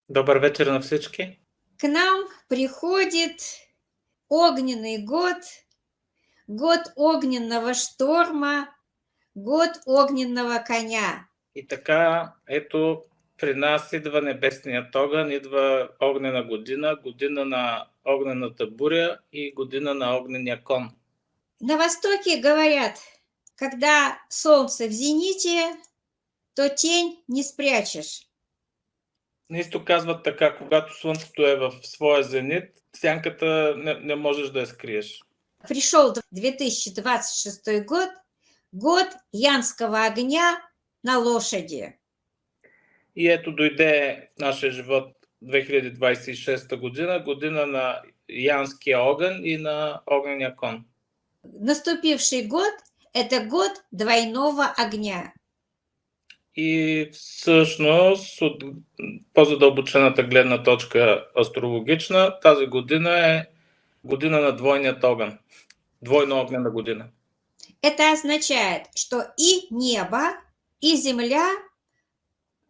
Добър вечер на всички! К нам приходит огненный год огненного шторма, год огненного коня. И така, ето, при нас идва небесният огън, идва огнена година, година на огнената буря и година на огнения кон. На Востоке говорят, когда солнце в зените, то тень не спрячешь. На изток казват така, когато слънцето е в своя зенит, сянката не можеш да я скриеш. Пришел 2026 год янского огня на лошади. И ето дойде нашия живот 2026 година, година на янския огън и на огнения кон. Наступивший год – это год двойного огня. И всъщност от по-задълбочената гледна точка астрологична, тази година е година на двойният огън. Двойно огнена година. Это означает, что и небо, и земля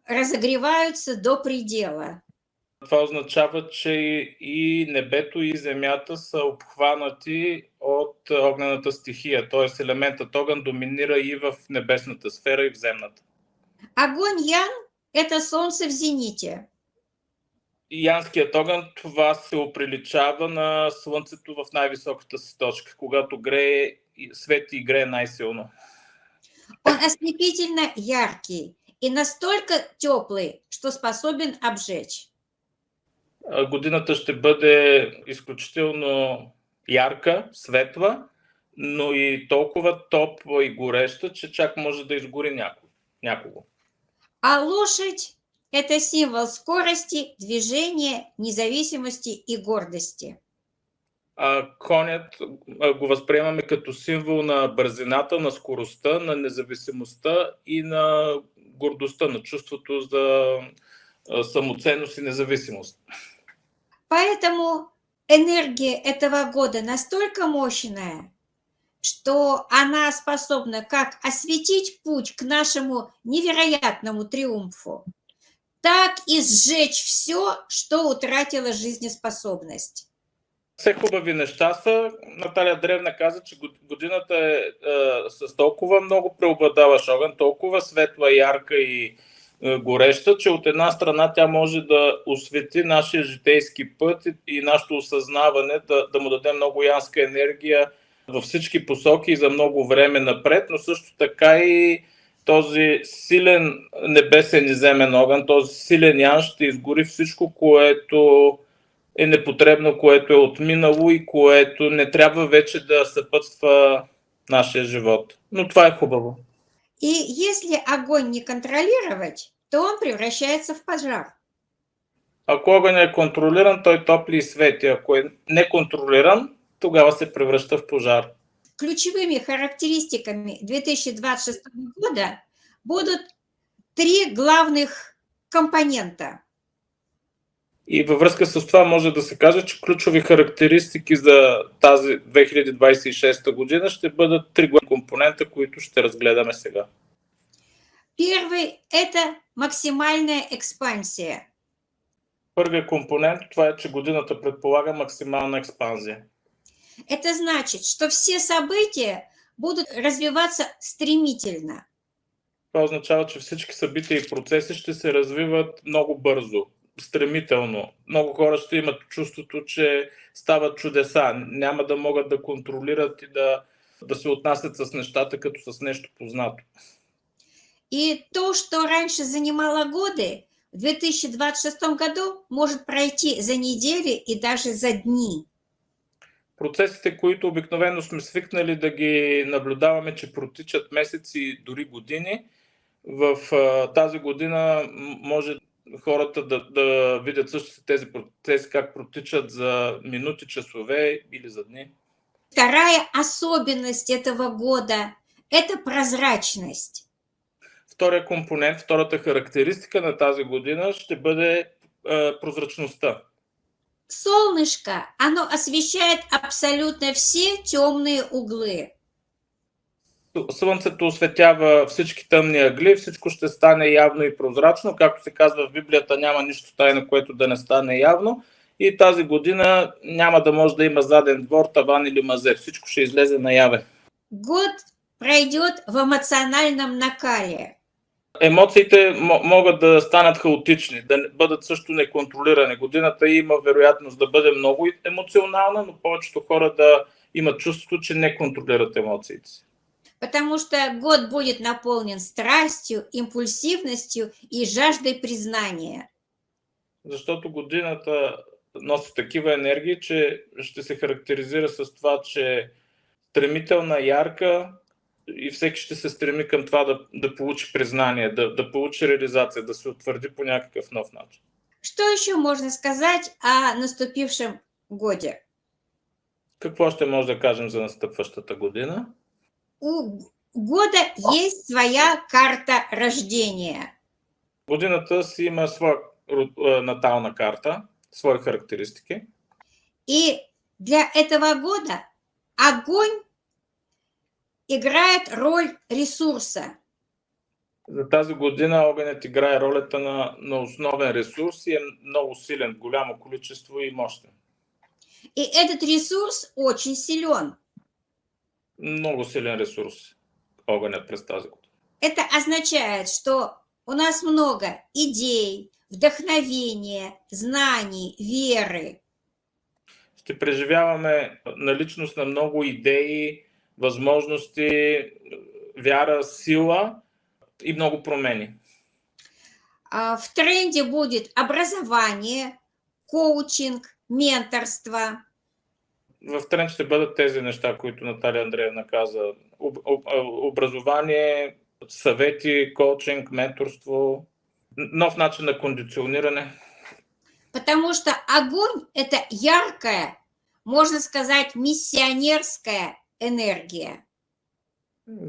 разогреваются до предела. Това означава, че и небето, и земята са обхванати от огнената стихия, т.е. елементът огън доминира и в небесната сфера, и в земната. Огонь Ян – это солнце в зените. Янският огън, това се оприличава на слънцето в най-високата си точка, когато грее, свети и грее най-силно. Он ослепительно яркий и настолько теплый, что способен обжечь. Годината ще бъде изключително ярка, светла, но и толкова топла и гореща, че чак може да изгори някого. А лошадь – это символ скорости, движения, независимости и гордости. Конят го възприемаме като символ на бързината, на скоростта, на независимостта и на гордостта, на чувството за самоценност и независимост. Поэтому энергия этого года настолько мощная, что она способна как осветить путь к нашему невероятному триумфу, так и сжечь все, что утратило жизнеспособность. Все хубави неща са. Наталия Древна каза, че годината е с толкова много преобладаващ огън, толкова светла, ярка и гореща, че от една страна тя може да освети нашия житейски път и нашето осъзнаване, да му даде много янска енергия във всички посоки и за много време напред, но също така и този силен небесен и земен огън, този силен ян ще изгори всичко, което е непотребно, което е отминало и което не трябва вече да съпътства нашия живот. Но това е хубаво. И если огонь не контролировать, то он превращается в пожар. Ако огън е контролиран, той топли и свети. Ако е неконтролиран, тогава се превръща в пожар. Ключевыми характеристиками 2026 года будут три главных компонента. И във връзка с това може да се каже, че ключови характеристики за тази 2026 година ще бъдат три главни компонента, които ще разгледаме сега. Первый – это максимальная экспансия. Първият компонент това е, че годината предполага максимална експанзия. Это значит, что все события будут развиваться стремительно. Това означава, че всички събития и процеси ще се развиват много бързо, стремително. Много хора ще имат чувството, че стават чудеса. Няма да могат да контролират и да се отнасят с нещата като с нещо познато. И то, что раньше занимало годы, в 2026 году может пройти за недели и даже за дни. Процесите, които обикновено сме свикнали да ги наблюдаваме, че протичат месеци, дори години, в тази година може хората да видят същите тези процеси, как протичат за минути, часове или за дни. Вторая особенность этого года – это прозрачность. Втория компонент, втората характеристика на тази година ще бъде прозрачността. Солнышко, оно освещает абсолютно все темные углы. Слънцето осветява всички тъмни ъгли, всичко ще стане явно и прозрачно. Както се казва в Библията, няма нищо тайно, което да не стане явно. И тази година няма да може да има заден двор, таван или мазе. Всичко ще излезе наяве. Год пройдет в эмоциональном накале. Емоциите могат да станат хаотични, да бъдат също неконтролирани. Годината има вероятност да бъде много емоционална, но повечето хора да имат чувството, че не контролират емоциите си. Потому что год будет наполнен страстью, импульсивностью и жаждой признания. Защото годината носи такива енергии, че ще се характеризира с това, че е стремителна, ярка и всеки ще се стреми към това да получи признание, да получи реализация, да се утвърди по някакъв нов начин. Что еще можно сказать о наступившем годе? Какво ще може да кажем за настъпващата година? У года есть своя карта рождения. Годината си има своя натална карта, свои характеристики. И для этого года огонь играет роль ресурса. За тази година огънят играе ролята на основен ресурс и е много силен, голямо количество и мощен. И этот ресурс очень силен. Много силен ресурс огънят през тази година. Это означает, что у нас много идей, вдохновения, знаний, веры. Ще преживяваме наличност на много идеи, възможности, вяра, сила и много промени. В тренде будет образование, коучинг, менторство. В тренд ще бъдат тези неща, които Наталия Андреевна каза. Образование, съвети, коучинг, менторство, нов начин на кондициониране. Потому что огонь – это яркая, можно сказать, миссионерская энергия.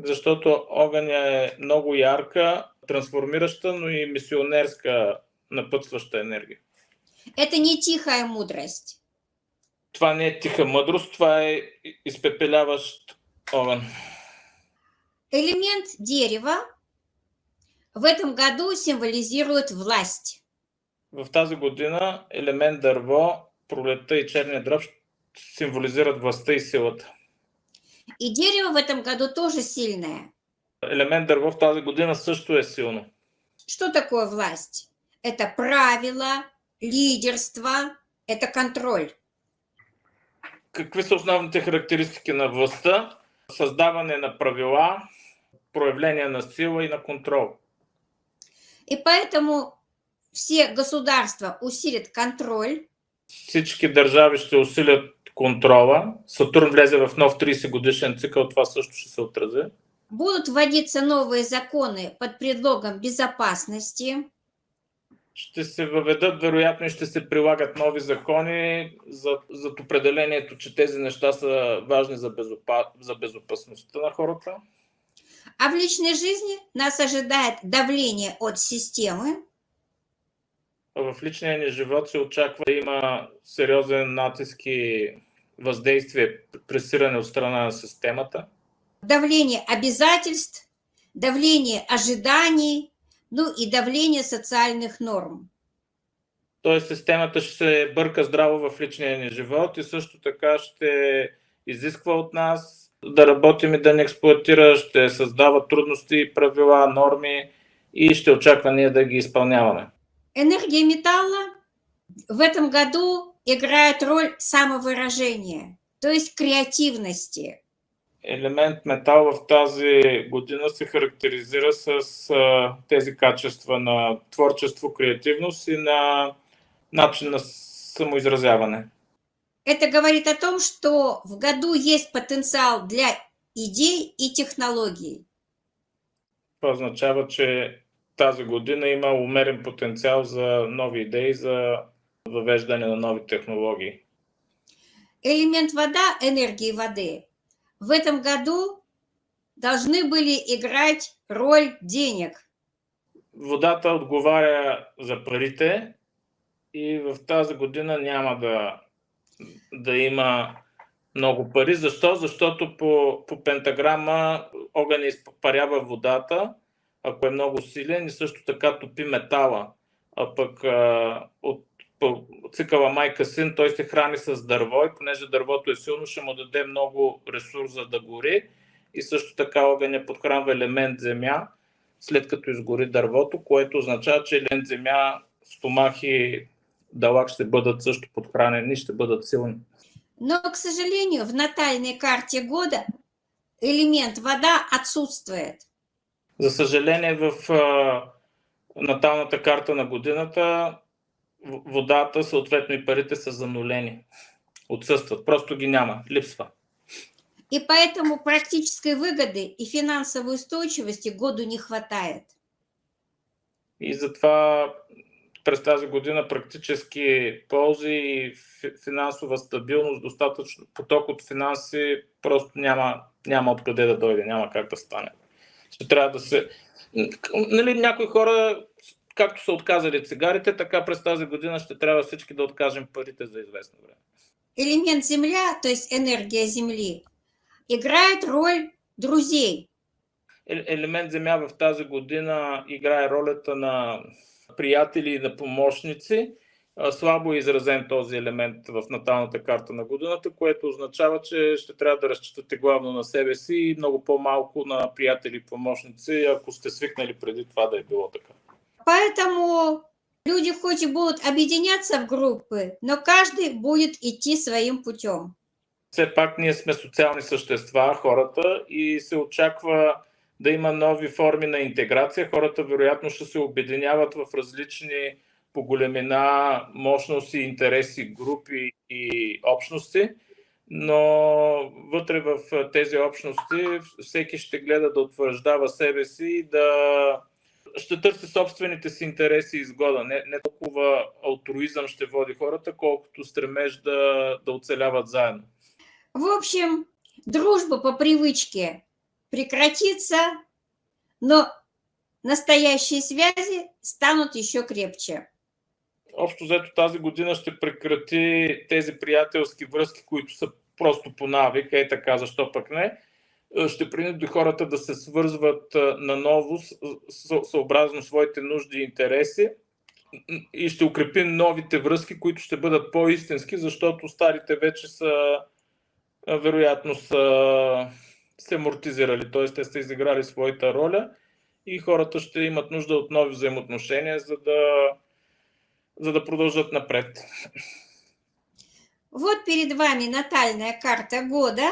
Защото огъня е много ярка, трансформираща, но и мисионерска, напътстваща енергия. Это не тихая мудрость. Това не е тиха мъдрост, това е изпепеляващ огън. Элемент дерева в этом году символизирует власть. В тази година елемент дърво, пролетта и черния дръб символизират властта и силата. И дерево в этом году тоже сильное. Елемент дърво в тази година също е силно. Что такое власть? Это правила, лидерство, это контроль. Какви са основните характеристики на властта? Създаване на правила, проявление на сила и на контрол. И поэтому все государства усилят контроль. Всички държави ще усилят контрола. Сатурн влезе в нов 30 годишен цикъл, това също ще се отрази. Будут вводиться новые законы под предлогом безопасности. Ще се въведат, вероятно, и ще се прилагат нови закони за определението, че тези неща са важни за безопасността на хората. А в личной жизни нас ожидает давление от системы. В личния ни живот се очаква да има сериозен натиск и въздействие, пресиране от страна на системата. Давление обязательств, давление ожиданий, ну и давление социальных норм. Тоест системата ще се бърка здраво в личния ни живот и също така ще изисква от нас да работим и да не експлоатира, ще създава трудности, правила, норми и ще очаква ние да ги изпълняваме. Энергия металла в этом году играет роль самовыражения, то есть креативности. Елемент метал в тази година се характеризира с тези качества на творчество, креативност и на начин на самоизразяване. Это говорит о том, что в году есть потенциал для идей и технологий. Това означава, че тази година има умерен потенциал за нови идеи, за въвеждане на нови технологии. Элемент вода, энергии воды, в этом году должны были играть роль денег. Водата отговаря за парите и в тази година няма да има много пари. Защо? Защото по пентаграма огън изпарява водата, ако е много силен, и също така топи метала. А пък по цикъла майка-син той се храни с дърво и понеже дървото е силно, ще му даде много ресурс за да гори. И също така огъня подхранва елемент земя, след като изгори дървото, което означава, че елемент земя, стомах и далак ще бъдат също подхранени, ще бъдат силни. Но, к сожалению, в натальной карте года элемент вода отсутствует. За съжаление, в наталната карта на годината водата, съответно и парите са занулени. Отсъстват, просто ги няма, липсва. И поэтому практической выгоды и финансовой устойчивости году не хватает. И затова през тази година практически ползи и финансова стабилност, достатъчно поток от финанси просто няма откъде да дойде, няма как да стане. Ще трябва да се... Нали, някои хора, както са отказали цигарите, така през тази година ще трябва всички да откажем парите за известно време. Элемент Земля, то есть энергия Земли, играет роль друзей. Елемент Земя в тази година играе ролята на приятели и на помощници. Слабо е изразен този елемент в наталната карта на годината, което означава, че ще трябва да разчитате главно на себе си и много по-малко на приятели и помощници, ако сте свикнали преди това да е било така. Поэтому люди хоть и будут объединяться в группы, но каждый будет идти своим путем. Все пак ние сме социални същества, хората, и се очаква да има нови форми на интеграция. Хората вероятно ще се обединяват в различни по големина, мощности, интереси, групи и общности, но вътре в тези общности всеки ще гледа да утвърждава себе си и да ще търси собствените си интереси и изгода. Не толкова алтруизъм ще води хората, колкото стремеж да оцеляват заедно. В общем, дружба по привычке прекратится, но настоящие связи станут еще крепче. Общо взето тази година ще прекрати тези приятелски връзки, които са просто по навик, така, защо пък не. Ще принуди хората да се свързват наново съобразно своите нужди и интереси и ще укрепи новите връзки, които ще бъдат по-истински, защото старите вече са вероятно са се амортизирали, т.е. те са изиграли своята роля и хората ще имат нужда от нови взаимоотношения, за да продължат напред. Вот перед вами натальная карта года.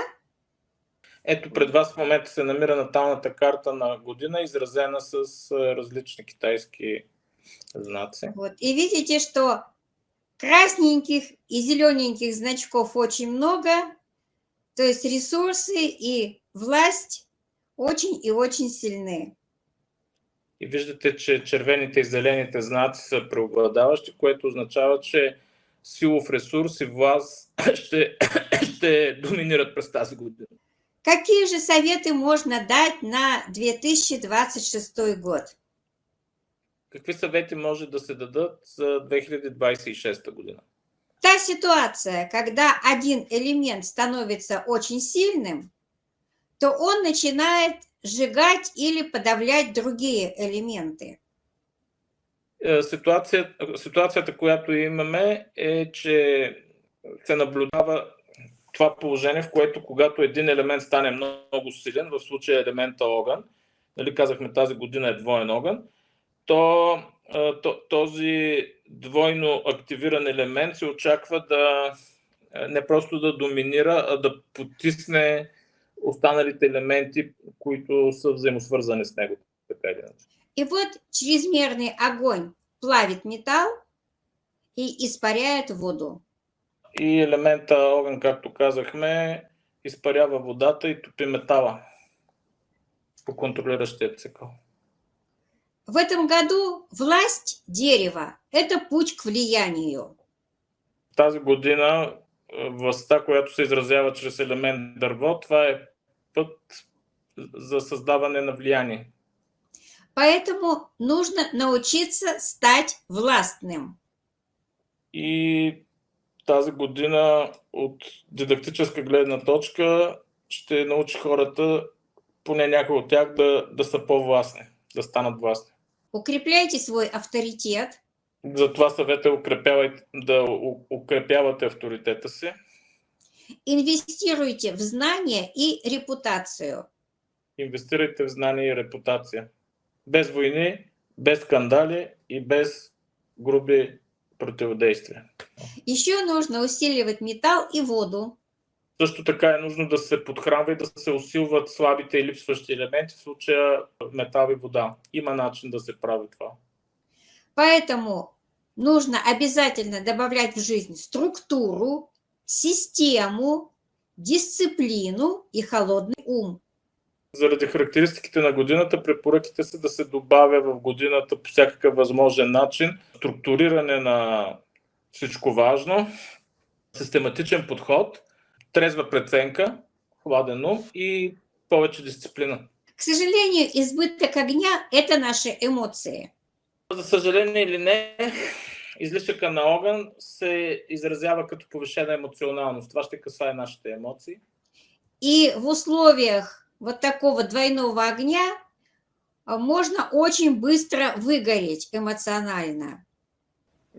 Ето пред вас в момента се намира наталната карта на година, изразена с различни китайски знаци. Вот. И видите, что красненьких и зелененьких значков очень много, то есть ресурсы и власть очень и очень сильны. И виждате, че червените и зелените знаци са преобладаващи, което означава, че силов ресурс и власт ще доминират през тази година. Какие же советы можно дать на 2026 год? Какви съвети може да се дадат за 2026 година? Та ситуация, когда один элемент становится очень сильным, то он начинает сжигать или подавлять другие элементы. Ситуацията, която имаме, е, че се наблюдава това положение, в което когато един елемент стане много силен, в случая елемента огън, нали, казахме тази година е двоен огън, то този двойно активиран елемент се очаква да не просто да доминира, а да потисне останалите елементи, които са взаимосвързани с него. Така или иначе. И вот чрезмерный огонь плавит металл и испаряет воду. И елемента огън, както казахме, изпарява водата и топи метала по контролиращия цикъл. В этом году власть дерева – это путь к влиянию. Тази година властта, която се изразява чрез елемент дърво, това е път за създаване на влияние. Поэтому нужно научиться стать властным. И Тази година от дидактическа гледна точка ще научи хората, поне някои от тях, да са по-властни, да станат властни. Укрепляйте свой авторитет, Затова съвет е да укрепявате авторитета си, инвестируйте в знания и репутацию. инвестирайте в знания и репутация. Без войни, без скандали и без груби противодействия. Еще нужно усиливать металл и воду. Също така е нужно да се подхранва и да се усилват слабите и липсващи елементи, в случая метал и вода. Има начин да се прави това. Поэтому нужно обязательно добавлять в жизнь структуру, систему, дисциплину и холодный ум. Заради характеристиките на годината, препоръките са да се добавя в годината по всякакъв възможен начин структуриране на всичко важно, систематичен подход, трезва преценка, хладен ум и повече дисциплина. К сожалению, избыток огня – это наши эмоции. За съжаление или не, излишъка на огън се изразява като повишена емоционалност. Това ще касае нашите емоции. И в условиях вот такого двойного огня можно очень быстро выгореть эмоционально.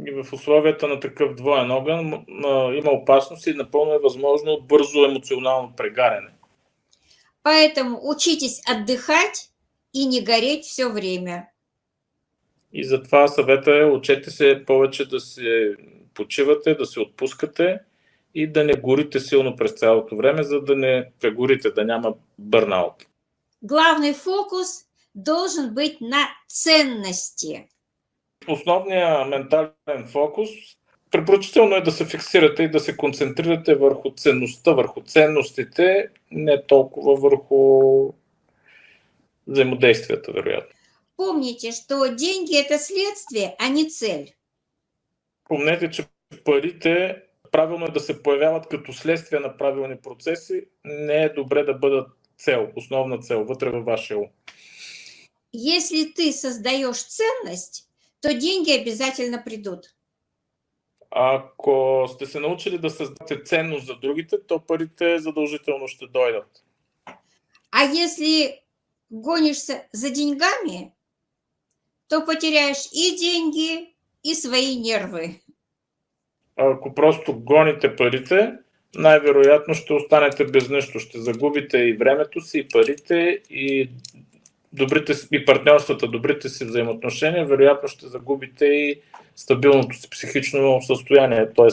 И в условията на такъв двоен огън има опасност и напълно е възможно бързо емоционално прегаряне. Поэтому учитесь отдыхать и не гореть все время. И затова съвета е, учете се повече да се почивате, да се отпускате и да не горите силно през цялото време, за да не прегорите, да няма бърнаут. Главный фокус должен быть на ценности. Основният ментален фокус, препоръчително е да се фиксирате и да се концентрирате върху ценността, върху ценностите, не толкова върху взаимодействията, вероятно. Помните, что деньги – это следствие, а не цель. Помнете, че парите правилно е да се появяват като следствие на правилни процеси, не е добре да бъдат цел, основна цел, вътре във вашия ум. Если ты создаешь ценность, то деньги обязательно придут. Ако сте се научили да създадете ценност за другите, то парите задължително ще дойдат. А если гонишься за деньгами, то потеряешь и деньги, и свои нервы. Ако просто гоните парите, най-вероятно ще останете без нещо. Ще загубите и времето си, и парите, и партньорствата, добрите си взаимоотношения. Вероятно ще загубите и стабилното си психично състояние, т.е.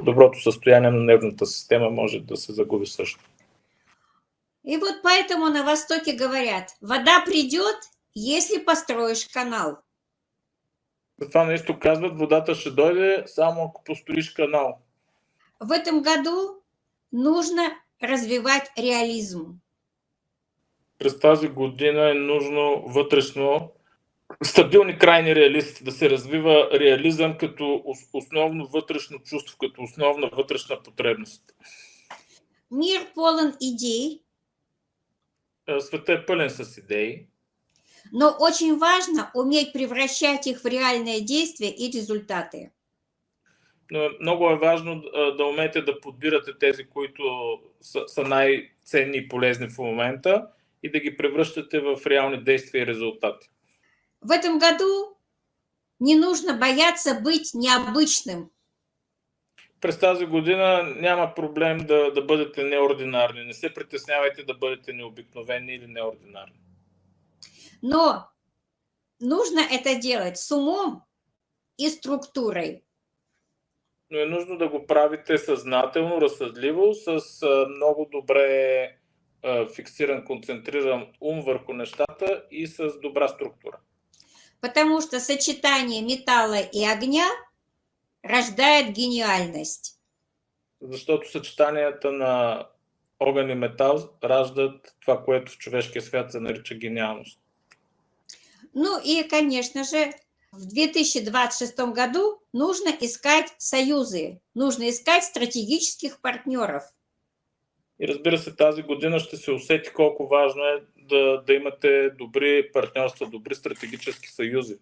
доброто състояние на нервната система може да се загуби също. И вот поэтому на Востоке говорят, вода придет, если построишь канал. Затова на изток казват, водата ще дойде само ако построиш канал. В этом году нужно развивать реализм. През тази година е нужно вътрешно стабилни крайни реалисти, да се развива реализъм като основно вътрешно чувство, като основна вътрешна потребност. Мир полон идей. Светът е пълен с идеи. Но очень важно уметь превращать их в реальные действия и результаты. Но много е важно да умеете да подбирате тези, които са най-ценни и полезни в момента и да ги превръщате в реални действия и резултати. В этом году не нужно бояться быть необычным. През тази година няма проблем да бъдете неординарни. Не се притеснявайте да бъдете необикновени или неординарни. Но нужно это делать с умом и структурой. Но е нужно да го правите съзнателно, разсъдливо, с много добре фиксиран, концентриран ум върху нещата и с добра структура. Потому что сочетание металла и огня рождает гениальность. Защото съчетанията на огън и метал раждат това, което в човешкия свят се нарича гениалност. Ну и, конечно же, в 2026 году нужно искать союзы, нужно искать стратегических партнеров. И разбира се, тази година ще се усети колко важно е да имате добри партньорства, добри стратегически съюзи.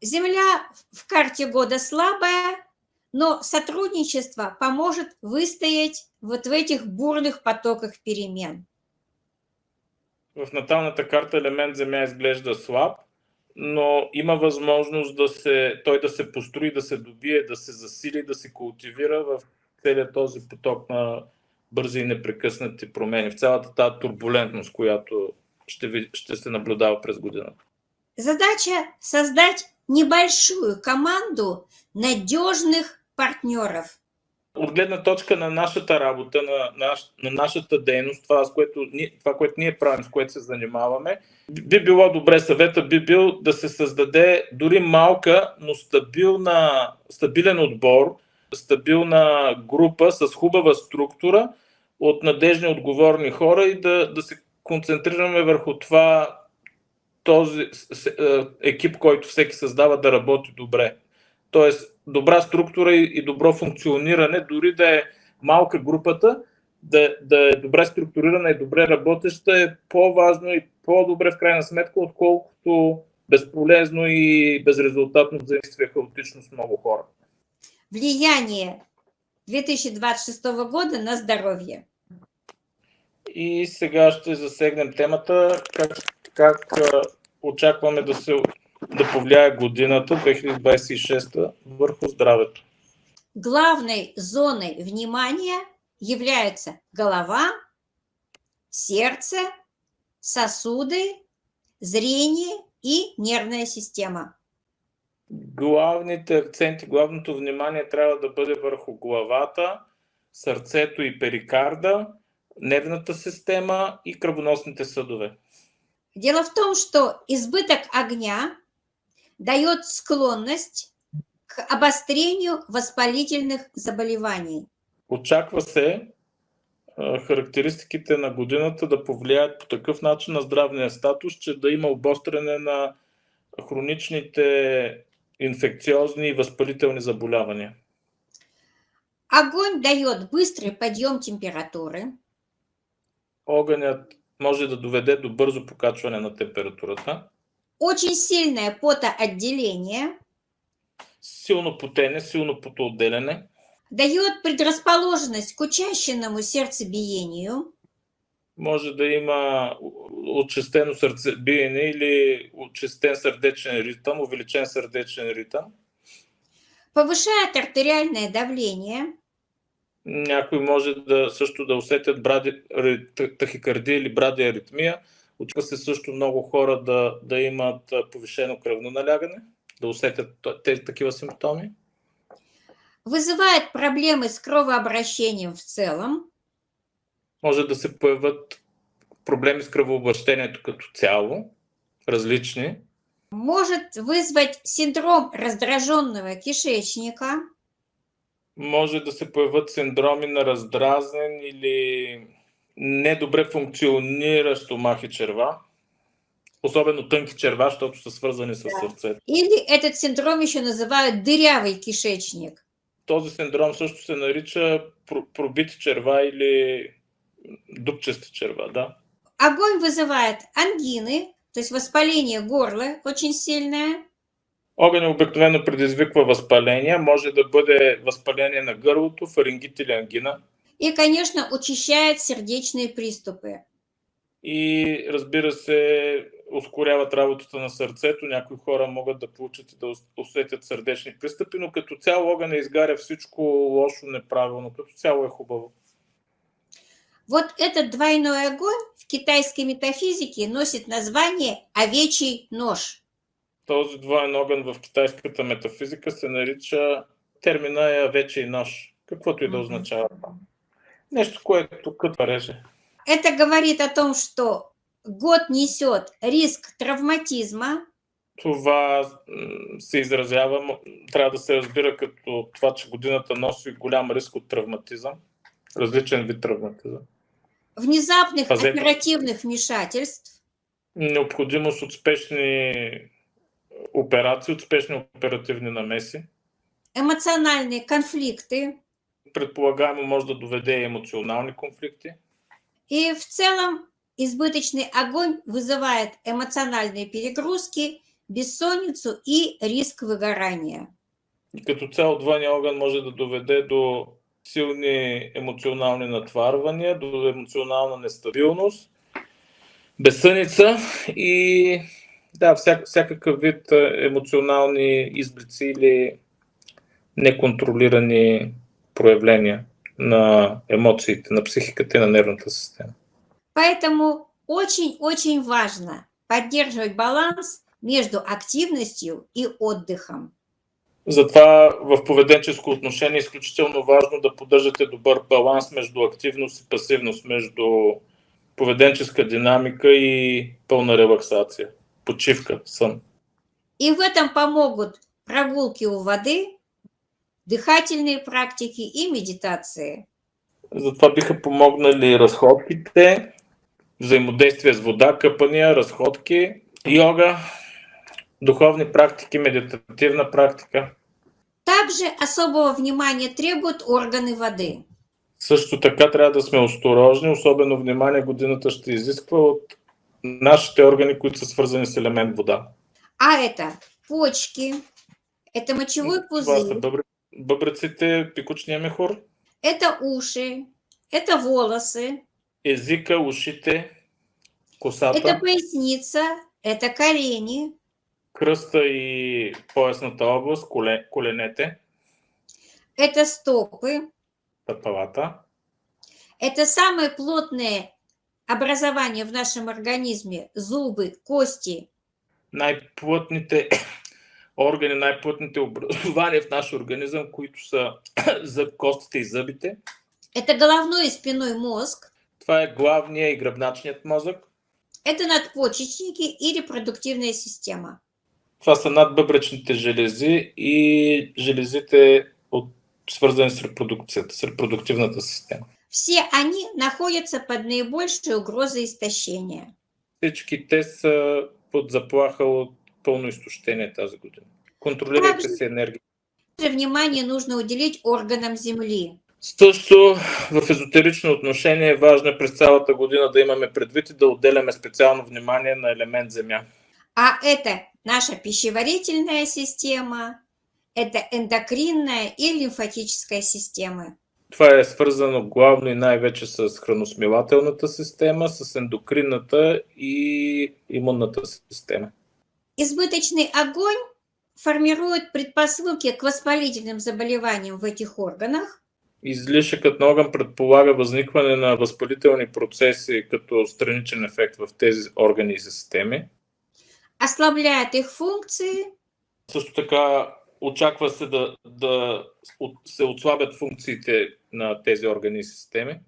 Земля в карте года слабая, но сотрудничество поможет выстоять вот в этих бурных потоках перемен. В наталната карта елемент Земя изглежда слаб, но има възможност той да се построи, да се добие, да се засили, да се култивира в целият този поток на бързи и непрекъснати промени, в цялата тази турбулентност, която ще се наблюдава през годината. Задача – создать небольшую команду надежных партнеров. От гледна точка на нашата работа, на нашата дейност, това, което ние правим, с което се занимаваме, би било добре, съвета би бил да се създаде дори малка, но стабилен отбор, стабилна група с хубава структура от надежни, отговорни хора и да се концентрираме върху това, този екип, който всеки създава, да работи добре. Тоест, добра структура и добро функциониране, дори да е малка групата, да е добре структурирана и добре работеща, е по-важно и по-добре в крайна сметка, отколкото безполезно и безрезултатно взаимствие хаотично с много хора. Влияние 2026 года на здоровье. И сега ще засегнем темата как очакваме да повлияе годината 2026 върху здравето. Главной зоной внимания являются голова, сердце, сосуды, зрение и нервная система. Главните акценти, главното внимание трябва да бъде върху главата, сърцето и перикарда, нервната система и кръвоносните съдове. Дело в том, что избыток огня дает склонность к обострению воспалительных заболеваний. Очаква се характеристиките на годината да повлияят по такъв начин на здравния статус, че да има обостряне на хроничните инфекциозни и възпалителни заболявания. Огонь дает быстрый подъем температуры. Огънят може да доведе до бързо покачване на температурата. Очень сильное потоотделение. Силно потене, силно потоотделяне. Дает предрасположенность к учащенному сердцебиению. Може да има участено сърцебиене или участен сърдечен ритъм, увеличен сърдечен ритъм. Повышает артериальное давление. Някои може също да усетят тахикардия или брадиаритмия. Очаква се също много хора да имат повишено кръвно налягане, да усетят такива симптоми. Вызывает проблемы с кровообращением в целом. Може да се появят проблеми с кръвообращението като цяло, различни. Может вызвать синдром раздраженного кишечника. Може да се появят синдроми на раздразнен или недобре функциониращ стомах и черва. Особено тънки черва, защото са свързани с сърцето. Или этот синдром еще называют дырявый кишечник. Този синдром също се нарича пробити черва или дупчести черва, да. Огонь вызывает ангины, то есть воспаление горла очень сильное. Огън обикновено предизвиква възпаление, може да бъде възпаление на гърлото, фарингит или ангина. И, конечно, учащает сердечные приступы. И, разбира се, ускоряват работата на сърцето. Някои хора могат да получат и да усетят сърдечни пристъпи, но като цяло огън не изгаря всичко лошо, неправилно. Като цяло е хубаво. Вот этот двойной огонь в китайской метафизике носит название овечий нож. Този двоен огън в китайската метафизика се нарича термина е овечий нож. Каквото и да означава. Нещо, което като реже. Это говорит о том, что год несет риск травматизма. Това се изразява, трябва да се разбира като това, че годината носи голям риск от травматизъм, различен вид травматизъм. Внезапных оперативных вмешательств. Необходимост от спешни операции, от спешни оперативни намеси. Эмоциональные конфликты. Предполагаемо може да доведе и емоционални конфликти. И в целом избыточный огонь вызывает эмоциональные перегрузки, бессонницу и риск выгорания. И като цяло двойния огън може да доведе до силни емоционални натварвания, до емоционална нестабилност, безсъница и да, всякакъв вид емоционални изблици или неконтролирани проявления на емоциите, на психиката и на нервната система. Поэтому очень-очень важно поддерживать баланс между активностью и отдыхом. Затова в поведенческо отношение е изключително важно да поддържате добър баланс между активност и пасивност, между поведенческа динамика и пълна релаксация, почивка, сън. И в этом помогут прогулки у воды, дыхательные практики и медитации. Затова биха помогнали разходките, взаимодействие с вода, къпания, разходки, йога, духовни практики, медитативна практика. Также особого внимания требуют органы воды. Също така трябва да сме осторожни, особено внимание годината ще изисква от нашите органи, които са свързани с елемент вода. А это почки, это мочевой Това са пузырь, бъбреците, пикочния мехур, это уши, это волосы, езика, ушите, это косата, поясница, это колени, кръста и поясната област, коленете, это стопы, стъпалата. это самые плотные образования в нашем организме, зубы, кости. Най-плътните органи, най-плътните образования в нашия организъм, които са костите и зъбите. Это головной и спинной мозг, Това е главният и гръбначният мозък. это надпочечники и репродуктивная система. Това са надбъбречните желези и железите, свързани с репродукцията, с репродуктивната система. Все они находятся под наибольшей угрозой истощения. Всички те са под заплаха от пълно изтощение тази година. Контролирайте си енергия. Внимание нужно уделить органам Земли. Също в езотерично отношение важно е през цялата година да имаме предвид и да отделяме специално внимание на елемент Земя. А это наша пищеварительная система, это эндокринная и лимфатическая системы. Това е свързано главно и най-вече с храносмилателната система, с ендокринната и имунната система. Избыточный огонь формирует предпосылки к воспалительным заболеваниям в этих органах. Излишъкът на огън предполага възникване на възпалителни процеси като страничен ефект в тези органи и системи. Ослабляет их функции. Също така очаква се да се отслабят функциите на тези органи и системи.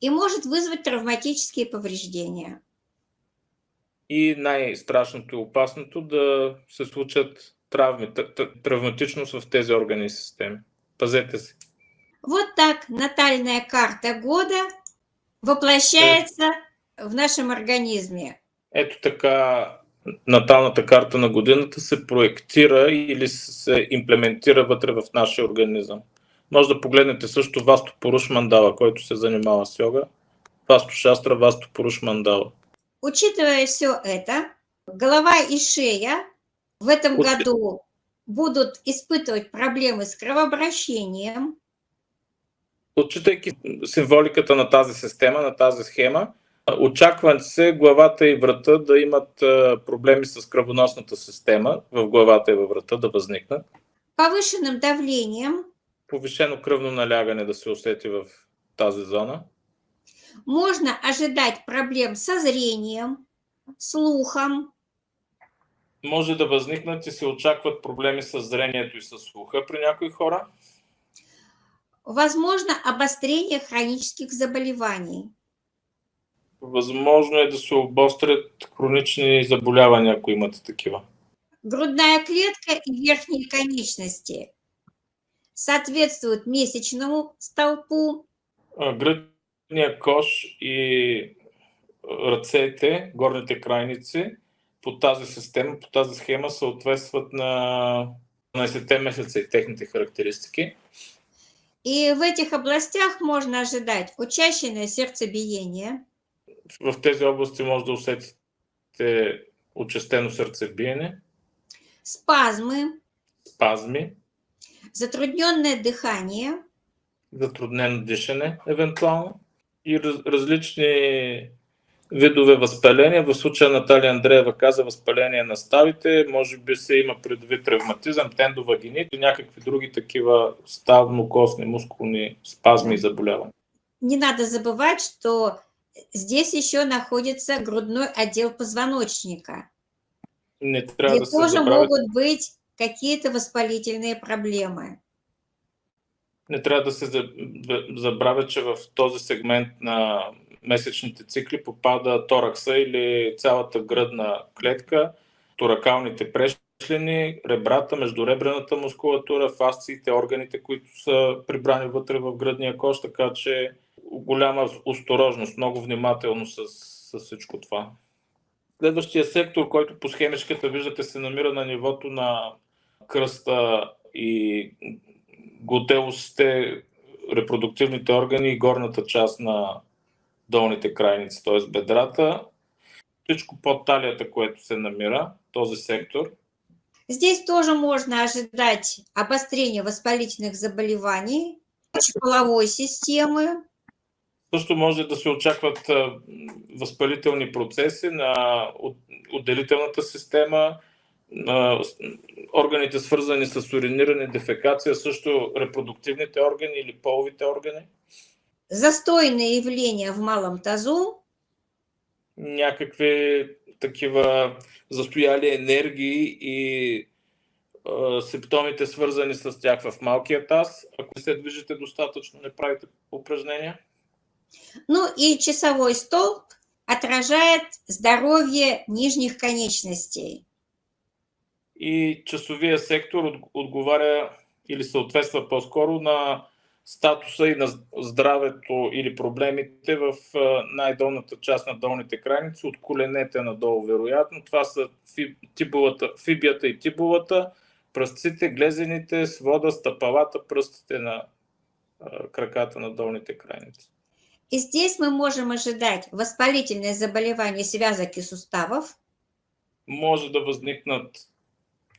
И может вызвать травматические повреждения. И най-страшното и опасното да се случат травми, травматичност в тези органи и системи. Пазете се. Вот так натальная карта года воплощается в нашем организме. Ето така наталната карта на годината се проектира или се имплементира вътре в нашия организъм. Може да погледнете също Васту Пуруш Мандала, който се занимава с йога. Васту Шастра, Васту Пуруш Мандала. Учитывая все это, голова и шея в этом году будут испытывать проблемы с кровообращением. Отчитайки символиката на тази система, на тази схема, очаква се главата и врата да имат проблеми с кръвоносната система в главата и във врата да възникнат. Повышенным давлением. Повишено кръвно налягане да се усети в тази зона. Можно ожидать проблем со зрением, слухом. Може да възникнат и се очакват проблеми с зрението и с слуха при някои хора. Возможно обострение хронических заболеваний. Възможно е да се обострят хронични заболявания, ако имате такива. Грудная клетка и верхние конечности соответствуют месячному столпу. Гръдния кош и ръцете, горните крайници по тази система, по тази схема съответстват на 12 месеца и техните характеристики. И в этих областях можно ожидать учащенное сердцебиение. В тези области може да усетите участено сърцебиене, спазмы, спазми, Затрудненное дыхание, затруднено дишане, евентуално, и различни видове възпаления. В случая Наталия Андреева каза възпаление на ставите, може би се има предвид ревматизъм, тендовагинит и някакви други такива ставно-костни, мускулни спазми и заболявания. не надо забывать, что здесь еще находится грудной отдел позвоночника, Не трябва где да се тоже забравя, могут быть какие-то воспалительные проблемы. не трябва да се забравя, че в този сегмент на месечните цикли попада торакса или цялата гръдна клетка, торакалните прешлени, ребрата, междуребрената мускулатура, фасциите, органите, които са прибрани вътре в гръдния кош, така че голяма осторожност, много внимателно с всичко това. Следващия сектор, който по схемичката виждате се намира на нивото на кръста и глутеусите, репродуктивните органи и горната част на долните крайници, т.е. бедрата. Всичко под талията, което се намира, този сектор. Здесь тоже можно ожидать обострения воспалительных заболеваний половой системы, Също може да се очакват възпалителни процеси на отделителната система, органите свързани с уриниране, дефекация, също репродуктивните органи или половите органи. застойные явления в малом тазу, Някакви такива застояли енергии и симптомите свързани с тях в малкия таз. Ако се движите достатъчно, не правите упражнения. ну и часовой столб отражает здоровье нижних конечностей. И часовия сектор отговаря или съответства по-скоро на статуса и на здравето или проблемите в най-долната част на долните крайници, от коленете надолу вероятно. Това са фибията и тибулата, пръстците, глезените, свода, стъпалата, пръстите на краката на долните крайници. И здесь мы можем ожидать воспалительные заболевания связок и суставов, Може да възникнат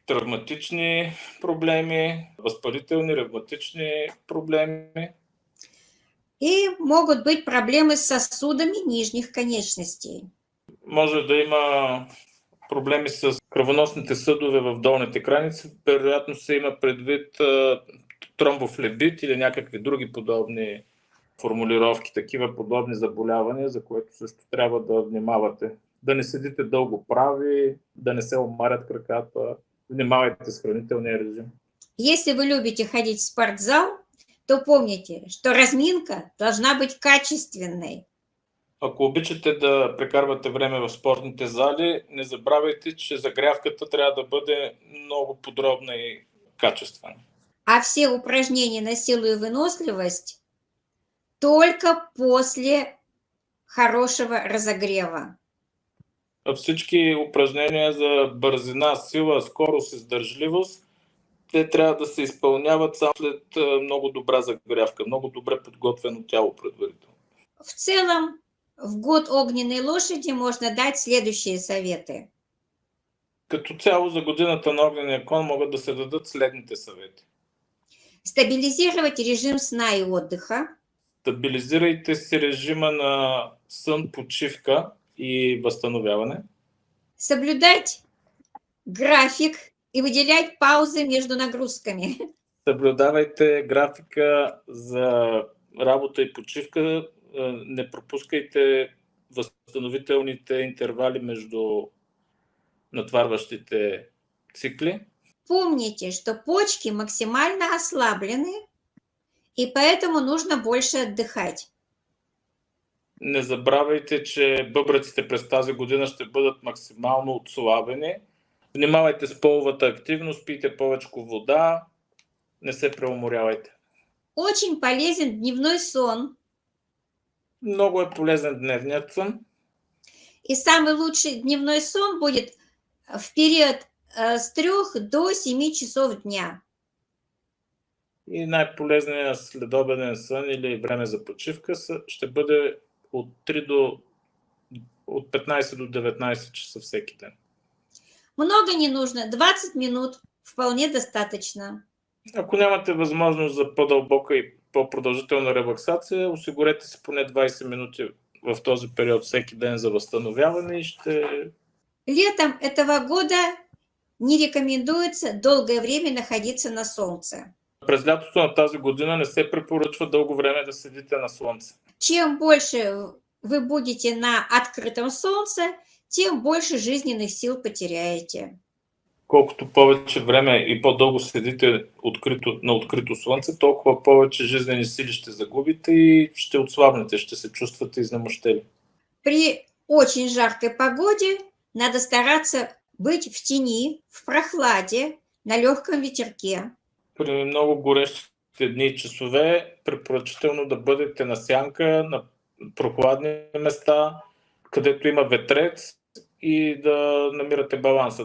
травматични проблеми, възпалителни, ревматични проблеми. и могут быть проблемы с сосудами нижних конечностей. Може да има проблеми с кръвоносните съдове в долните крайници. Вероятно се има предвид тромбофлебит или някакви други подобни формулировки, такива подобни заболявания, за което също трябва да внимавате. Да не седите дълго прави, да не се омарят краката. Внимавайте с хранителния режим. Если вы любите ходить в спортзал, то помните, что разминка должна быть качественной. Ако обичате да прекарвате време в спортните зали, не забравяйте, че загрявката трябва да бъде много подробна и качествена. А все упражнения на силу и выносливость только после хорошего разогрева. А всички упражнения за бързина, сила, скорост и издържливост, те трябва да се изпълняват само след много добра загрявка, много добре подготвено тяло предварително. В целом, в год огненной лошади можно дать следующие советы. Като цяло за годината на огнения кон могат да се дадат следните съвети. Стабилизировать режим сна и отдыха, Стабилизирайте си режима на сън, почивка и възстановяване. соблюдать график и выделять паузы между нагрузками. Съблюдавайте графика за работа и почивка. Не пропускайте възстановителните интервали между натварващите цикли. Помните, что почки максимально ослаблены, и поэтому нужно больше отдыхать. Не забравяйте, че бъбреците през тази година ще бъдат максимално отслабени. Внимавайте с половата активност, пийте повече вода, не се преуморявайте. Очень полезен дневной сон. Много е полезен дневният сън. И самый лучший дневной сон будет в период с 3 до 7 часов дня. И най-полезният следобеден сън или време за почивка ще бъде от 15 до 19 часа всеки ден. Много не нужно, 20 минут вполне достаточно. Ако нямате възможност за по-дълбока и по-продължителна релаксация, осигурете се поне 20 минути в този период всеки ден за възстановяване и ще... Летом этого года не рекомендуется долгое время находиться на солнце. През лятото на тази година не се препоръчва дълго време да седите на слънце. Чем больше вы будете на открытом солнце, тем больше жизненных сил потеряете. Колкото повече време и по-дълго седите на открито слънце, толкова повече жизнени сили ще загубите и ще отслабнете, ще се чувствате изнемощели. При очень жаркой погоде надо стараться быть в тени, в прохладе, на легком ветерке. При много горещите дни и часове препоръчително да бъдете на сянка, на прохладни места, където има ветрец и да намирате баланса,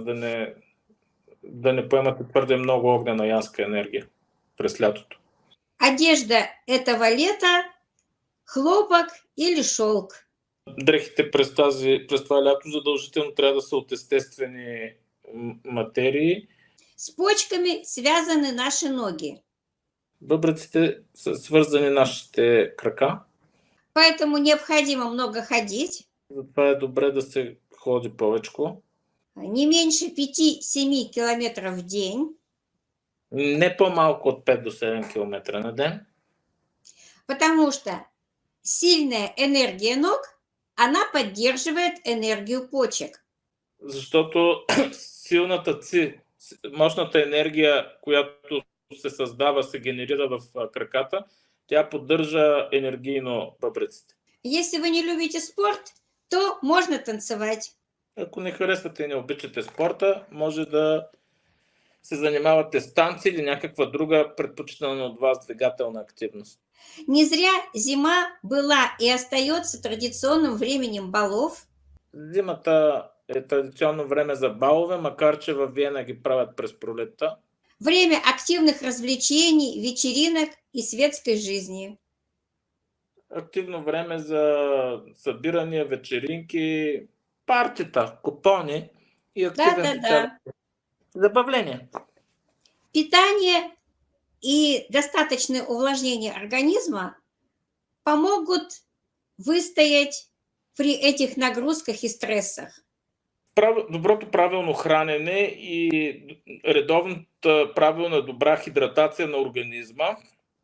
да не поемате твърде много огнена янска енергия през лятото. Одежда этого лета – хлопок или шелк. Дрехите през това лято задължително трябва да са от естествени материи. С почками связаны наши ноги. Бъбреците са свързани нашите крака. Поэтому необходимо много ходить. Затова е добре да се ходи повечко. Не меньше 5-7 километров в день. Не по-малко от 5 до 7 км на ден. Потому что сильная энергия ног, она поддерживает энергию почек. Защото мощната енергия, която се създава, се генерира в краката, тя поддържа енергийно бъбреците. Если вы не любите спорт, то можно танцевать. Ако не харесвате и не обичате спорта, може да се занимавате с танци или някаква друга предпочитана от вас двигателна активност. Не зря зима была и остается традиционным временем балов. Зимата е традиционно време за балове, макар че във Виена ги правят през пролетта. Время активных развлечений, вечеринок и светской жизни. Активно време за събирания, вечеринки, партита, купони и активен забавление. Питание и достаточное увлажнение организма помогут выстоять при этих нагрузках и стрессах. Доброто правилно хранене и редовната правилна добра хидратация на организма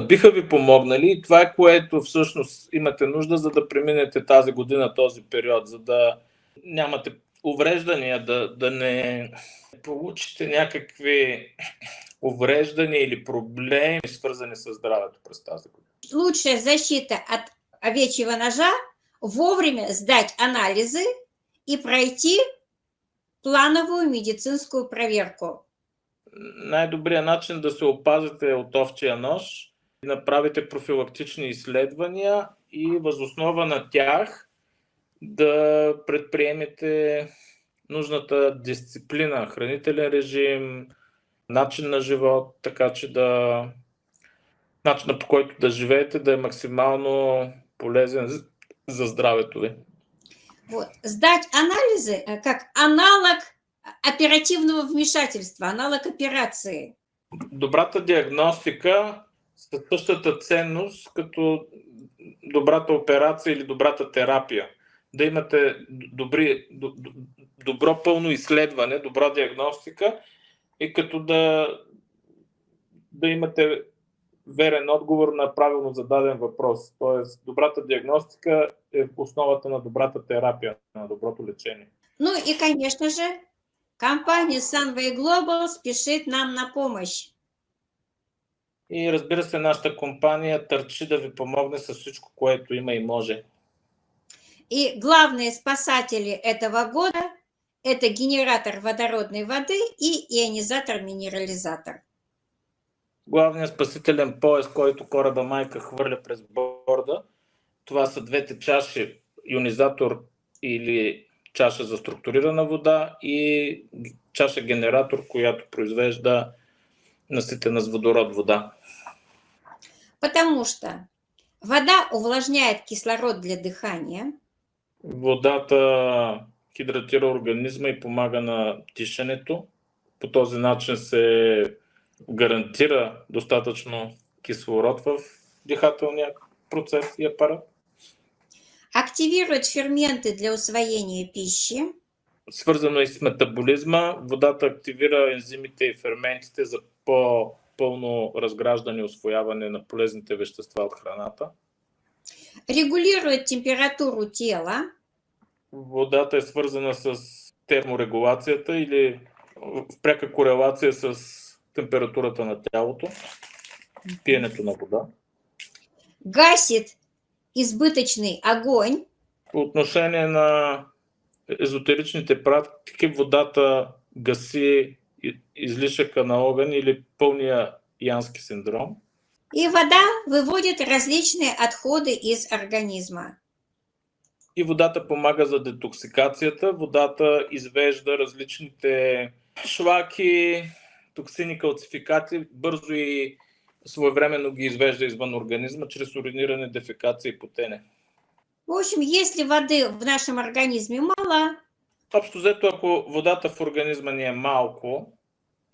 биха ви помогнали и това е което всъщност имате нужда, за да преминете тази година, този период, за да нямате увреждания, да не получите някакви увреждания или проблеми, свързани с здравето през тази година. Лучшая защита от овечьего ножа – вовремя сдать анализы и пройти плановую медицинскую проверку. Най-добрият начин да се опазите от овчия нож е да направите профилактични изследвания и въз основа на тях да предприемете нужната дисциплина, хранителен режим, начин на живот, така че начинът по който да живеете да е максимално полезен за здравето ви. Вот. Сдать анализы как аналог оперативного вмешательства, аналог операции. Добрата диагностика със същата ценност като добрата операция или добрата терапия. Да имате добро пълно изследване, добра диагностика и като да имате верен отговор на правилно зададен въпрос. Тоест, добрата диагностика е основата на добрата терапия, на доброто лечение. Ну и, конечно же, компания Sunway Global спешит нам на помощь. И разбира се, нашата компания търчи да ви помогне с всичко, което има и може. И главные спасатели этого года – это генератор водородной воды и ионизатор-минерализатор. Главният спасителен пояс, който кораба майка хвърля през борда, това са двете чаши, ионизатор или чаша за структурирана вода и чаша генератор, която произвежда наситена с водород вода. Потому что вода увлажняет кислород для дыхания. Водата хидратира организма и помага на дишането. По този начин се гарантира достатъчно кислород в дихателния процес и апарат. Активирует ферменты для усвоения пищи. Свързано и с метаболизма. Водата активира ензимите и ферментите за по-пълно разграждане и усвояване на полезните вещества от храната. Регулирует температуру тела. Водата е свързана с терморегулацията или в пряка корелация с температурата на тялото, пиенето на вода. Гасит избыточный огонь. По отношение на езотеричните практики, водата гаси излишъка на огън или пълния янски синдром. И вода выводит различные отходы из организма. И водата помага за детоксикацията. Водата извежда различните шлаки, токсини, калцификати, бързо и своевременно ги извежда извън организма чрез уриниране, дефекация и потене. В общем, если воды в нашем организме мало, Общо взето, ако водата в организма ни е малко,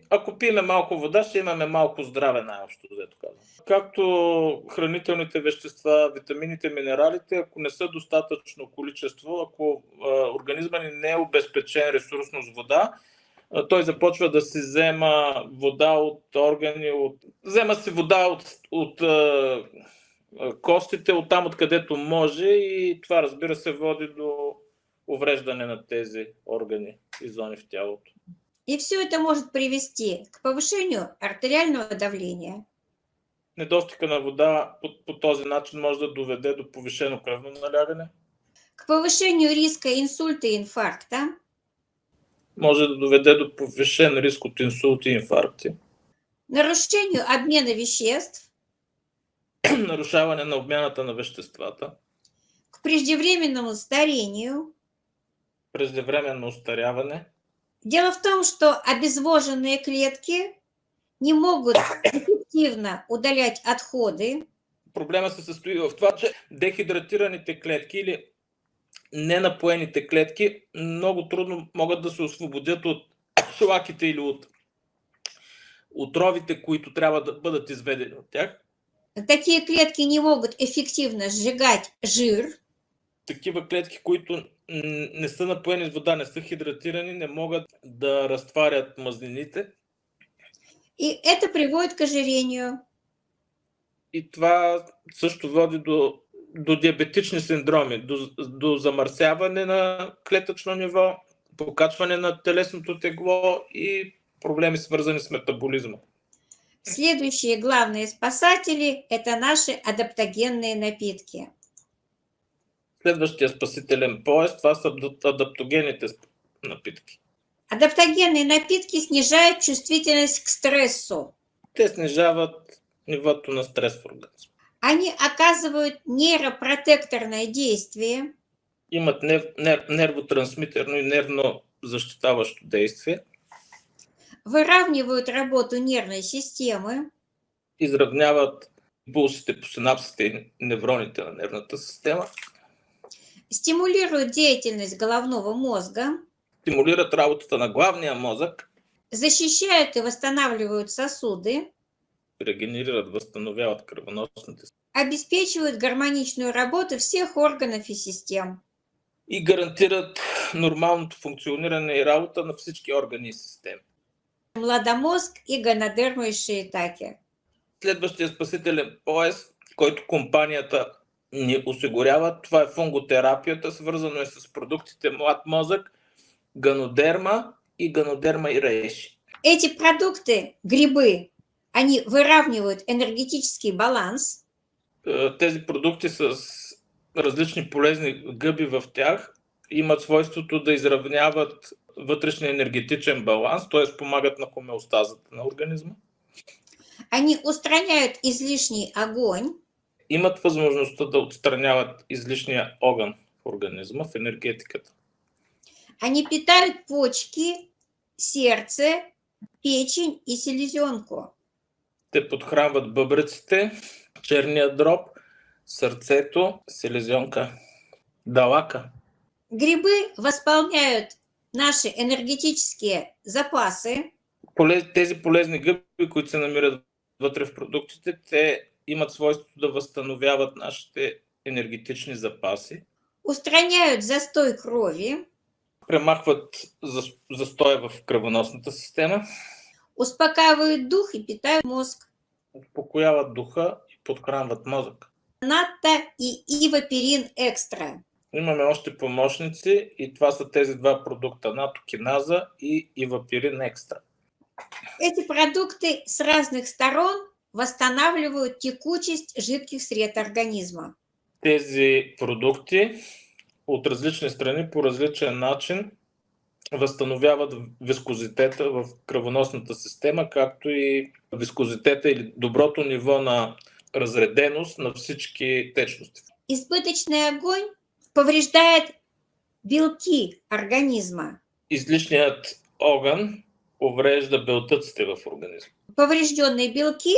ако пиеме малко вода, ще имаме малко здраве, най-общо взето казвам. Както хранителните вещества, витамините, минералите, ако не са достатъчно количество, ако организма ни не е обезпечен ресурсно с вода, той започва да си взема вода от органи, взема си вода от костите, от там откъдето може, и това, разбира се, води до увреждане на тези органи и зони в тялото. и все это может привести к повышению артериального давления, Недостига на вода по този начин може да доведе до повишено кръвно налягане, к повышению риска инсульта и инфаркта, може да доведе до повишен риск от инсулти и инфаркти, нарушению обмена веществ, нарушаване на обмяната на веществата, к преждевременному старению. преждевременно остаряване. Дело в том, что обезвоженные клетки не могут эффективно удалять отходы, Проблема се състои в това, че дехидратираните клетки или ненапоените клетки много трудно могат да се освободят от шлаките или от отровите, които трябва да бъдат изведени от тях. такие клетки не могут эффективно сжигать жир, Такива клетки, които не са напоени с вода, не са хидратирани, не могат да разтварят мазнините. и это приводит к ожирению. И това също води до диабетични синдроми, до замърсяване на клетъчно ниво, покачване на телесното тегло и проблеми, свързани с метаболизма. Следующие главные спасатели – это наши адаптогенные напитки. Следващия спасителен пояс, това са адаптогенните напитки. Адаптогенные напитки снижают чувствительность к стрессу. Те снижават нивото на стрес в организма. Они оказывают нейропротекторное действие, Имат нервотрансмитерно и нервно защитаващо действие, выравнивают работу нервной системы, изравняват пулсите по синапсите и невроните на нервната система, стимулируют деятельность головного мозга, стимулират работата на главния мозък, защищают и восстанавливают сосуды, регенерират, възстановяват кръвоносните обеспечивают гармоничную работу всех органов и систем. и гарантират нормалното функциониране и работа на всички органи и системи. Младомозг и гонодерма из шиитаке. Следващия спасителен пояс, който компанията ни осигурява, това е фунготерапията, свързано е с продуктите млад мозък, ганодерма и ганодерма и рейши. Эти продукты, грибы, они выравнивают энергетический баланс, Тези продукти с различни полезни гъби в тях имат свойството да изравняват вътрешния енергетичен баланс, т.е. помагат на хомеостазата на организма. они устраняют излишний огонь, Имат възможността да отстраняват излишния огън в организма, в енергетиката. они питают почки, сердце, печень и селезенку. Те подхранват бъбреците, черния дроб, сърцето, селезенка, далака. Грибы восполняют наши энергетические запасы, Тези полезни гъби които се намират вътре в продуктите, те имат свойството да възстановяват нашите енергетични запаси, устраняют застой крови, премахват застоя в кръвоносната система, успокаивают дух и питают мозг. успокояват духа и подхранват мозък. Натта и иваперин экстра. Имаме още помощници и това са тези два продукта – натокиназа и ивапирин екстра. Эти продукты с разных сторон восстанавливают текучесть жидких сред организма. Тези продукти от различни страни по различен начин възстановяват вискозитета в кръвоносната система, както и вискозитета или доброто ниво на разреденост на всички течности. Избыточный огонь повреждает белки организма. Излишният огън уврежда белтъците в организма. Поврежденные белки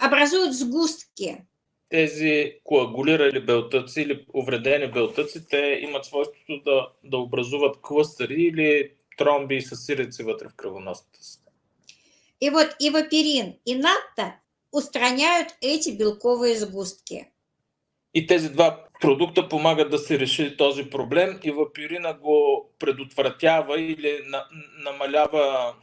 образуют сгустки. Тези коагулирали белтъци или увредени белтъци, те имат свойството да образуват клъстъри или тромби с сирици вътре в кръвоносната система. И вот иваперин и натта устраняют эти белковые сгустки. И тези два продукта помагат да се реши този проблем. Ивапирина го предотвратява или намалява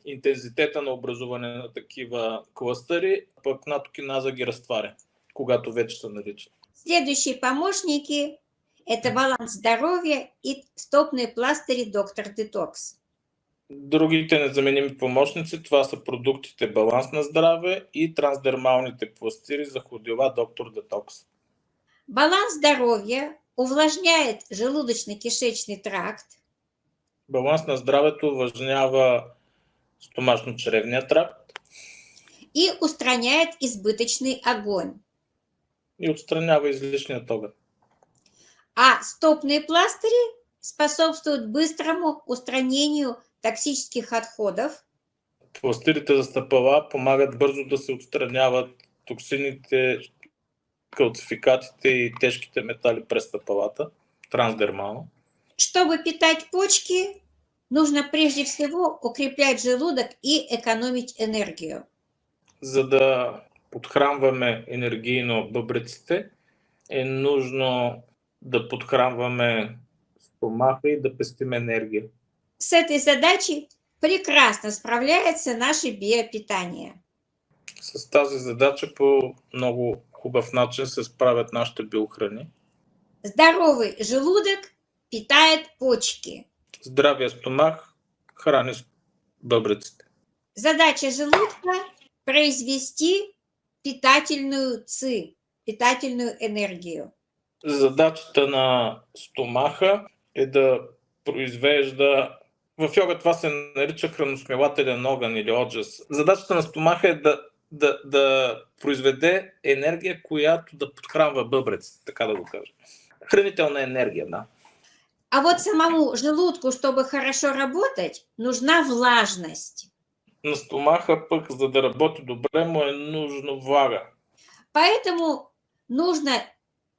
интензитета на образуване на такива клъстъри, пък натокиназа ги разтваря, когато вече са налични. Следующие помощники – это баланс здоровья и стопные пластыри Доктор Детокс. Другите незаменими помощници, това са продуктите Баланс на здраве и трансдермалните пластири за ходила Доктор Детокс. Баланс здоровья увлажняет желудочно-кишечный тракт, Баланс на здравето увлажнява стомашно-чревния тракт и устраняет избыточный огонь. и отстранява излишният огън. А стопные пластыри способствуют быстрому устранению токсических отходов, Пластирите за стъпала помагат бързо да се отстраняват токсините, калцификатите и тежките метали през стъпалата, трансдермално. Чтобы питать почки, нужно прежде всего укреплять желудок и экономить энергию. За да подхранваме енергийно бъбреците, е нужно да подхранваме стомаха и да пестим енергия. С этой задачей прекрасно справляется наше биопитание. С тази задача по много хубав начин се справят нашите биохрани. Здоровый желудок питает почки. Здравия стомах храни бъбреците. Задача желудка – произвести питательную ЦИ, питательную энергию. Задачата на стомаха е да произвежда, в йога това се нарича храносмилателен огън или отжас. Задачата на стомаха е да произведе енергия, която да подхранва бъбреците, така да го кажем. Хранителна енергия, да. А вот самому желудку, чтобы хорошо работать, нужна влажность. На стомаха пък, за да работи добре, му е нужно влага. Поэтому нужно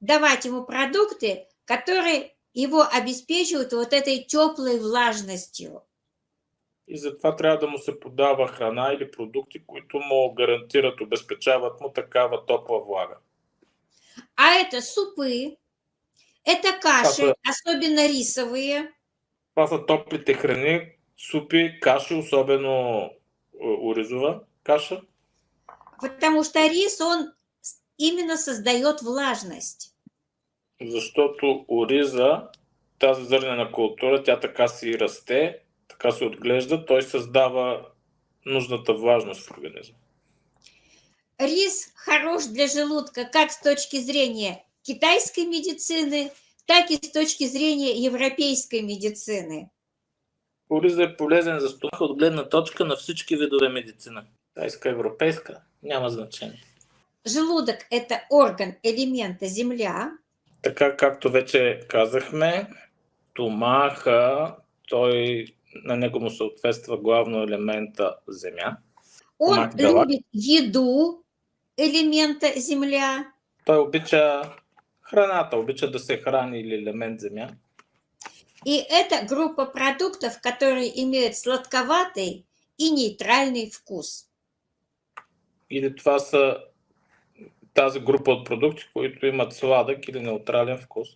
давать ему продукты, которые его обеспечивают вот этой теплой влажностью. И затова трябва да му се подава храна или продукти, които му гарантират, обезпечават му такава топла влага. А это супы, это каши, особенно рисовые. Това са топлите храни, супи, каши, особено оризова каша. Потому что рис, он именно создает влажность. Защото ориза, тази зърнена култура, тя така си расте, така се отглежда, той създава нужната влажност в организма. Рис хорош для желудка как с точки зрения китайской медицины, так и с точки зрения европейской медицины. Ориза е полезен за стомаха от гледна точка на всички видове медицина. Китайска, европейска, няма значение. Желудок – это орган элемента земля. Така както вече казахме, стомаха, на него му съответства главно елемента земя. Он любит еду элемента земля. Той обича храната, обича да се храни или елемент земя. И это группа продуктов, которые имеют сладковатый и нейтральный вкус. или това са тази група от продукти, които имат сладък или неутрален вкус?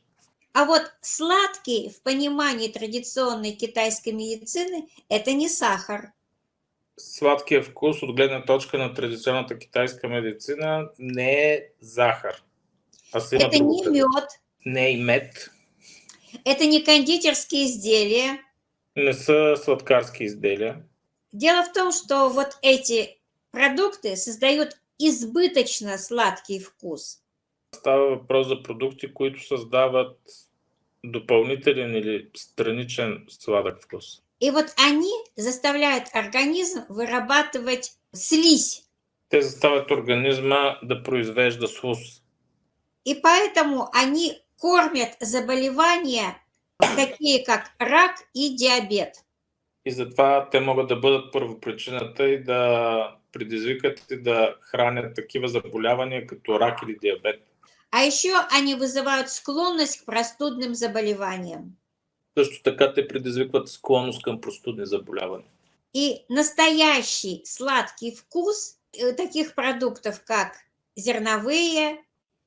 А вот сладкий в понимании традиционной китайской медицины – это не сахар. Сладкият вкус от гледна точка на традиционната китайска медицина не е захар. А си има Это друго не предвид. мед, Не е и мед, это не кондитерские изделия. не са сладкарски изделия. Дело в том, что вот эти продукты создают избыточно сладкий вкус. Става въпрос за продукти, които създават допълнителен или страничен сладък вкус. И вот они заставляют организм вырабатывать слизь. Те заставят организма да произвежда слуз. И поэтому они кормят заболевания, такие как рак и диабет. И затова те могат да бъдат първопричината и да предизвикат и да хранят такива заболявания като рак или диабет. А еще они вызывают склонность к простудным заболеваниям. Също така те предизвикват склонност към простудни заболявания. И настоящий сладкий вкус таких продуктов, как зерновые,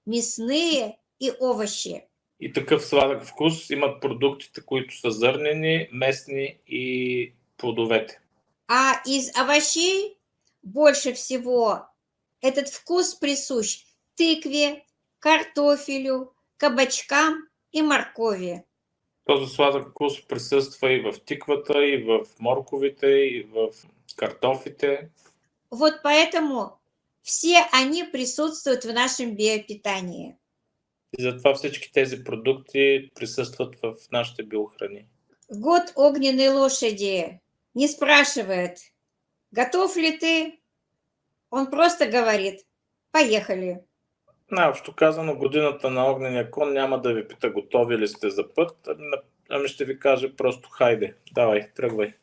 мясные и овощи. И такъв сладък вкус имат продуктите, които са зърнени, местни и плодовете. А из овощей больше всего этот вкус присущ тыкве, картофелю, кабачкам и моркови. Този сладък вкус присъства и в тиквата, и в морковите, и в картофите. Вот поэтому все они присутствуют в нашем биопитании. И затова всички тези продукти присъстват в нашите биохрани. Год огненной лошади не спрашивает, готов ли ты, он просто говорит, поехали. Най-общо казано, годината на огнения кон няма да ви пита готови ли сте за път, ами ще ви каже просто хайде, давай, тръгвай.